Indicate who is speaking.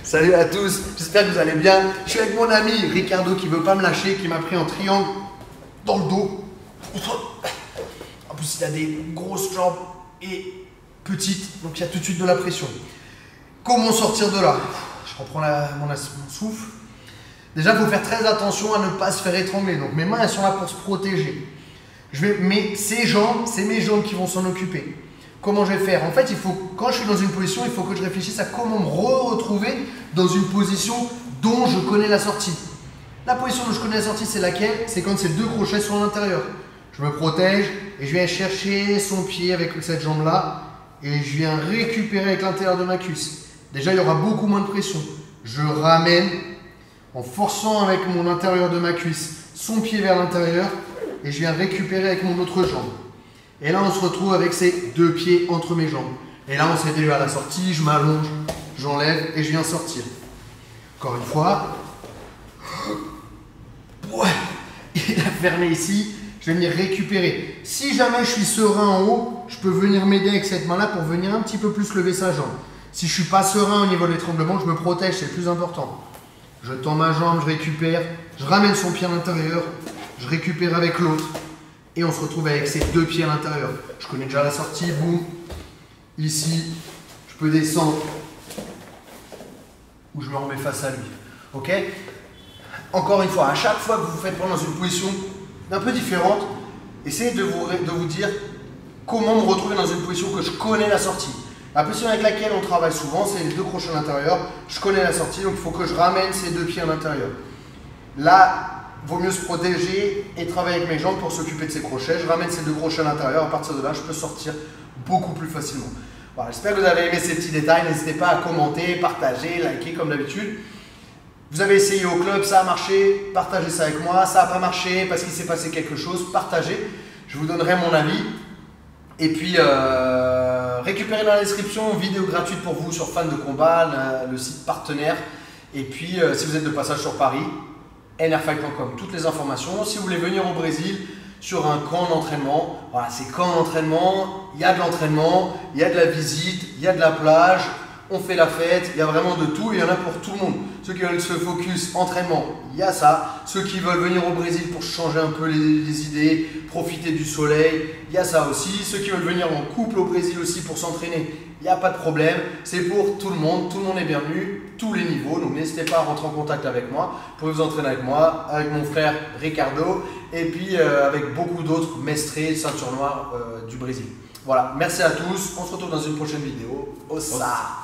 Speaker 1: Salut à tous, j'espère que vous allez bien. Je suis avec mon ami Ricardo qui veut pas me lâcher, qui m'a pris en triangle dans le dos. En plus, il a des grosses jambes et petites, donc il y a tout de suite de la pression. Comment sortir de là? Je reprends mon souffle. Déjà, il faut faire très attention à ne pas se faire étrangler. Donc mes mains, elles sont là pour se protéger. Mais ces jambes, c'est mes jambes qui vont s'en occuper. Comment je vais faire? En fait, quand je suis dans une position, il faut que je réfléchisse à comment me retrouver dans une position dont je connais la sortie. La position dont je connais la sortie, c'est laquelle? C'est quand ces deux crochets sont à l'intérieur. Je me protège et je viens chercher son pied avec cette jambe-là et je viens récupérer avec l'intérieur de ma cuisse. Déjà, il y aura beaucoup moins de pression. Je ramène en forçant avec mon intérieur de ma cuisse son pied vers l'intérieur et je viens récupérer avec mon autre jambe. Et là, on se retrouve avec ces deux pieds entre mes jambes. Et là, on s'est déjà à la sortie, je m'allonge, j'enlève et je viens sortir. Encore une fois. Ouais, il a fermé ici, je vais venir récupérer. Si jamais je suis serein en haut, je peux venir m'aider avec cette main-là pour venir un petit peu plus lever sa jambe. Si je ne suis pas serein au niveau de l'étranglement, je me protège, c'est le plus important. Je tends ma jambe, je récupère, je ramène son pied à l'intérieur, je récupère avec l'autre. Et on se retrouve avec ces deux pieds à l'intérieur. Je connais déjà la sortie, boum. Ici, je peux descendre. Ou je me remets face à lui. Ok? Encore une fois, à chaque fois que vous vous faites prendre dans une position un peu différente, essayez de vous dire comment me retrouver dans une position que je connais la sortie. La position avec laquelle on travaille souvent, c'est les deux crochets à l'intérieur. Je connais la sortie, donc il faut que je ramène ces deux pieds à l'intérieur. Là, vaut mieux se protéger et travailler avec mes jambes pour s'occuper de ces crochets. Je ramène ces deux crochets à l'intérieur. À partir de là, je peux sortir beaucoup plus facilement. Voilà, j'espère que vous avez aimé ces petits détails. N'hésitez pas à commenter, partager, liker comme d'habitude. Vous avez essayé au club, ça a marché, partagez ça avec moi. Ça n'a pas marché parce qu'il s'est passé quelque chose, partagez. Je vous donnerai mon avis. Et puis, récupérez dans la description une vidéo gratuite pour vous sur Fans de Combat, le site partenaire. Et puis, si vous êtes de passage sur Paris, nrfight.com, toutes les informations. Si vous voulez venir au Brésil sur un camp d'entraînement, voilà, c'est camp d'entraînement, il y a de l'entraînement, il y a de la visite, il y a de la plage, on fait la fête, il y a vraiment de tout et il y en a pour tout le monde. Ceux qui veulent se focus entraînement, il y a ça. Ceux qui veulent venir au Brésil pour changer un peu les idées, profiter du soleil, il y a ça aussi. Ceux qui veulent venir en couple au Brésil aussi pour s'entraîner, il n'y a pas de problème. C'est pour tout le monde est bienvenu, tous les niveaux. Donc n'hésitez pas à rentrer en contact avec moi. Vous pouvez vous entraîner avec moi, avec mon frère Ricardo et puis avec beaucoup d'autres mestrés, ceintures noires du Brésil. Voilà, merci à tous. On se retrouve dans une prochaine vidéo. Au revoir.